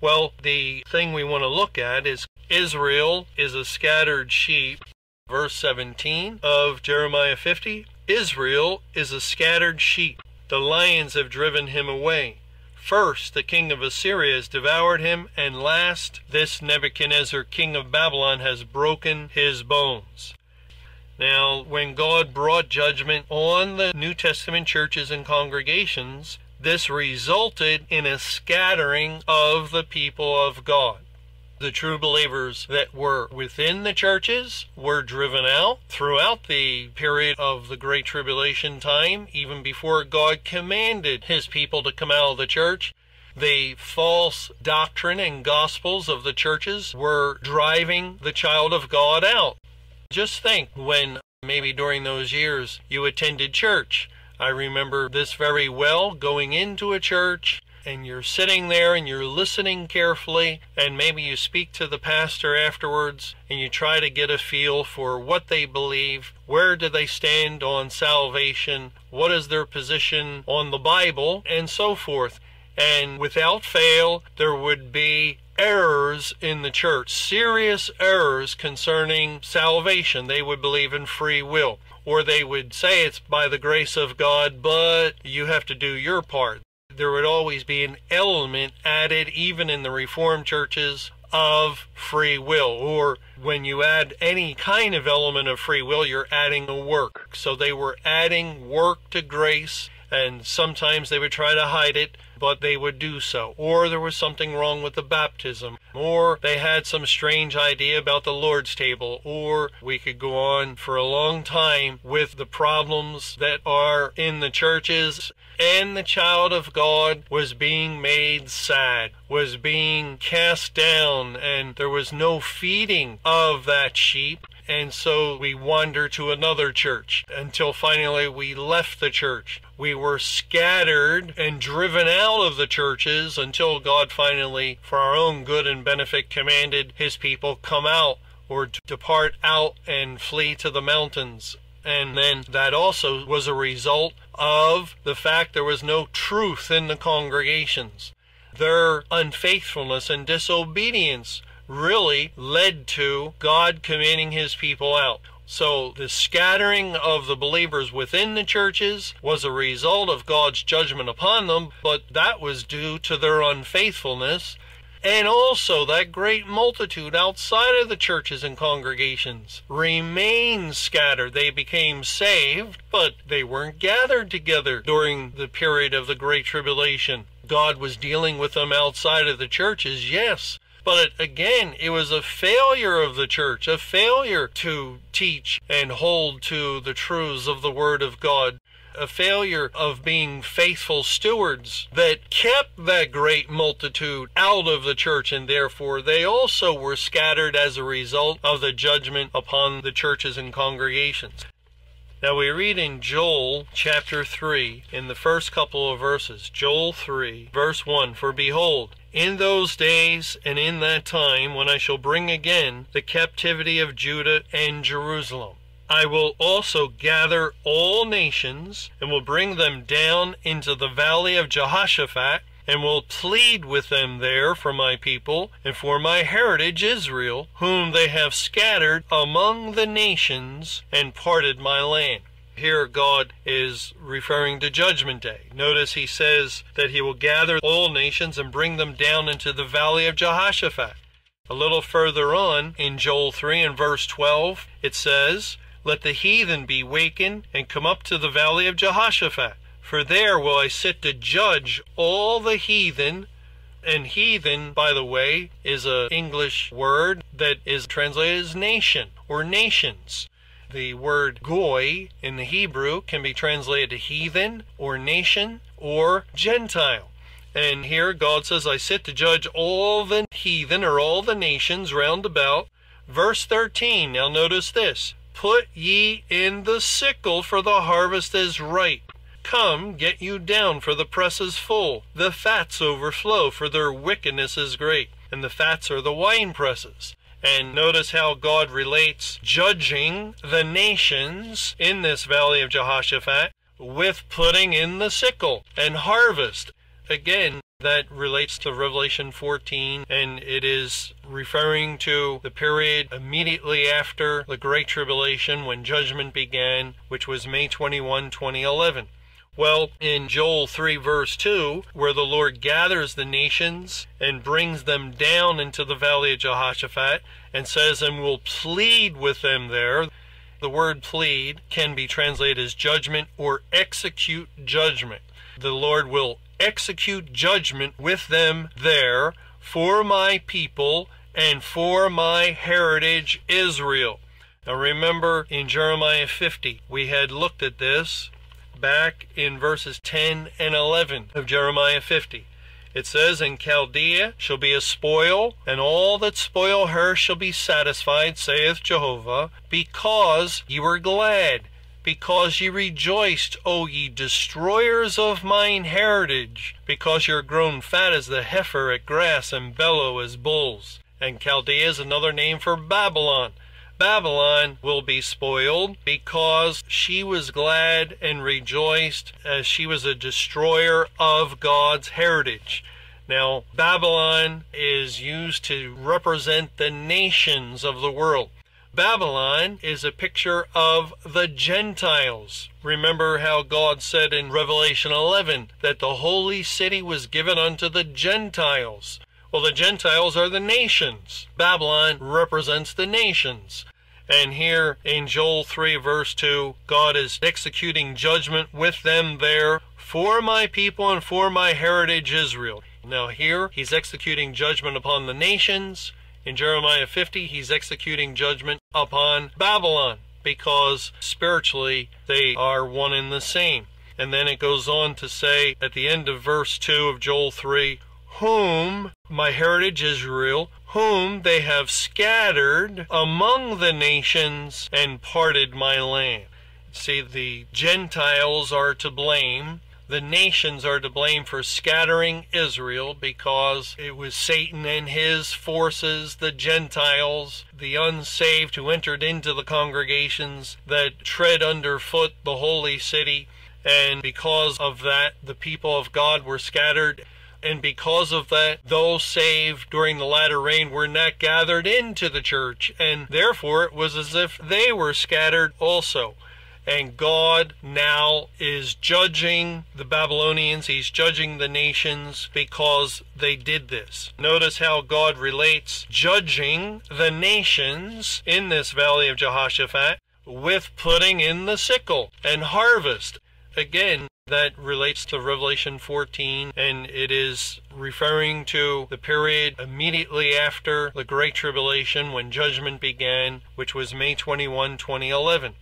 Well, the thing we want to look at is Israel is a scattered sheep. Verse 17 of Jeremiah 50, Israel is a scattered sheep. The lions have driven him away. First, the king of Assyria has devoured him, and last, this Nebuchadnezzar, king of Babylon, has broken his bones. Now, when God brought judgment on the New Testament churches and congregations, this resulted in a scattering of the people of God. The true believers that were within the churches were driven out throughout the period of the Great Tribulation time, even before God commanded his people to come out of the church. The false doctrine and gospels of the churches were driving the child of God out. Just think when maybe during those years you attended church. I remember this very well, going into a church, and you're sitting there and you're listening carefully, and maybe you speak to the pastor afterwards and you try to get a feel for what they believe, where do they stand on salvation, what is their position on the Bible, and so forth. And without fail, there would be errors in the church, serious errors concerning salvation. They would believe in free will, or they would say it's by the grace of God, but you have to do your part. There would always be an element added, even in the Reformed churches, of free will. Or when you add any kind of element of free will, you're adding a work. So they were adding work to grace, and sometimes they would try to hide it, but they would do so. Or there was something wrong with the baptism, or they had some strange idea about the Lord's table, or we could go on for a long time with the problems that are in the churches. And the child of God was being made sad, was being cast down, and there was no feeding of that sheep. And so we wandered to another church until finally we left the church. We were scattered and driven out of the churches until God finally, for our own good and benefit, commanded his people come out, or to depart out and flee to the mountains. And then that also was a result of the fact there was no truth in the congregations. Their unfaithfulness and disobedience really led to God commanding his people out. So the scattering of the believers within the churches was a result of God's judgment upon them, but that was due to their unfaithfulness. And also that great multitude outside of the churches and congregations remained scattered. They became saved, but they weren't gathered together during the period of the Great Tribulation. God was dealing with them outside of the churches, yes. But again, it was a failure of the church, a failure to teach and hold to the truths of the Word of God, a failure of being faithful stewards that kept that great multitude out of the church, and therefore they also were scattered as a result of the judgment upon the churches and congregations. Now we read in Joel chapter 3, in the first couple of verses, Joel 3, verse 1, "For behold, in those days and in that time, when I shall bring again the captivity of Judah and Jerusalem, I will also gather all nations, and will bring them down into the valley of Jehoshaphat, and will plead with them there for my people, and for my heritage Israel, whom they have scattered among the nations, and parted my land." Here God is referring to Judgment Day. Notice he says that he will gather all nations and bring them down into the valley of Jehoshaphat. A little further on, in Joel 3 and verse 12, it says, "Let the heathen be wakened, and come up to the valley of Jehoshaphat. For there will I sit to judge all the heathen." And heathen, by the way, is an English word that is translated as nation or nations. The word goy in the Hebrew can be translated to heathen or nation or Gentile. And here God says, "I sit to judge all the heathen," or all the nations round about. Verse 13, now notice this. "Put ye in the sickle, for the harvest is ripe. Come, get you down, for the press is full. The fats overflow, for their wickedness is great." And the fats are the wine presses. And notice how God relates judging the nations in this valley of Jehoshaphat with putting in the sickle and harvest. Again, that relates to Revelation 14, and it is referring to the period immediately after the Great Tribulation when judgment began, which was May 21, 2011. Well, in Joel 3 verse 2, where the Lord gathers the nations and brings them down into the valley of Jehoshaphat and says, and will plead with them there. The word plead can be translated as judgment or execute judgment. The Lord will execute judgment with them there for my people and for my heritage Israel. Now remember, in Jeremiah 50, we had looked at this back in verses 10 and 11 of Jeremiah 50. It says, and Chaldea shall be a spoil, and all that spoil her shall be satisfied, saith Jehovah, because ye were glad, because ye rejoiced, O ye destroyers of mine heritage, because ye are grown fat as the heifer at grass, and bellow as bulls. And Chaldea is another name for Babylon. Babylon will be spoiled because she was glad and rejoiced as she was a destroyer of God's heritage. Now, Babylon is used to represent the nations of the world. Babylon is a picture of the Gentiles. Remember how God said in Revelation 11 that the holy city was given unto the Gentiles. Well, the Gentiles are the nations. Babylon represents the nations. And here in Joel 3 verse 2, God is executing judgment with them there for my people and for my heritage Israel. Now here, he's executing judgment upon the nations. In Jeremiah 50, he's executing judgment upon Babylon because spiritually they are one and the same. And then it goes on to say at the end of verse 2 of Joel 3, whom, my heritage Israel, whom they have scattered among the nations and parted my land. See, the Gentiles are to blame. The nations are to blame for scattering Israel because it was Satan and his forces, the Gentiles, the unsaved who entered into the congregations that tread underfoot the holy city. And because of that, the people of God were scattered. And because of that, those saved during the latter rain were not gathered into the church. And therefore, it was as if they were scattered also. And God now is judging the Babylonians. He's judging the nations because they did this. Notice how God relates judging the nations in this valley of Jehoshaphat with putting in the sickle and harvest. Again, that relates to Revelation 14, and it is referring to the period immediately after the Great Tribulation when judgment began, which was May 21, 2011.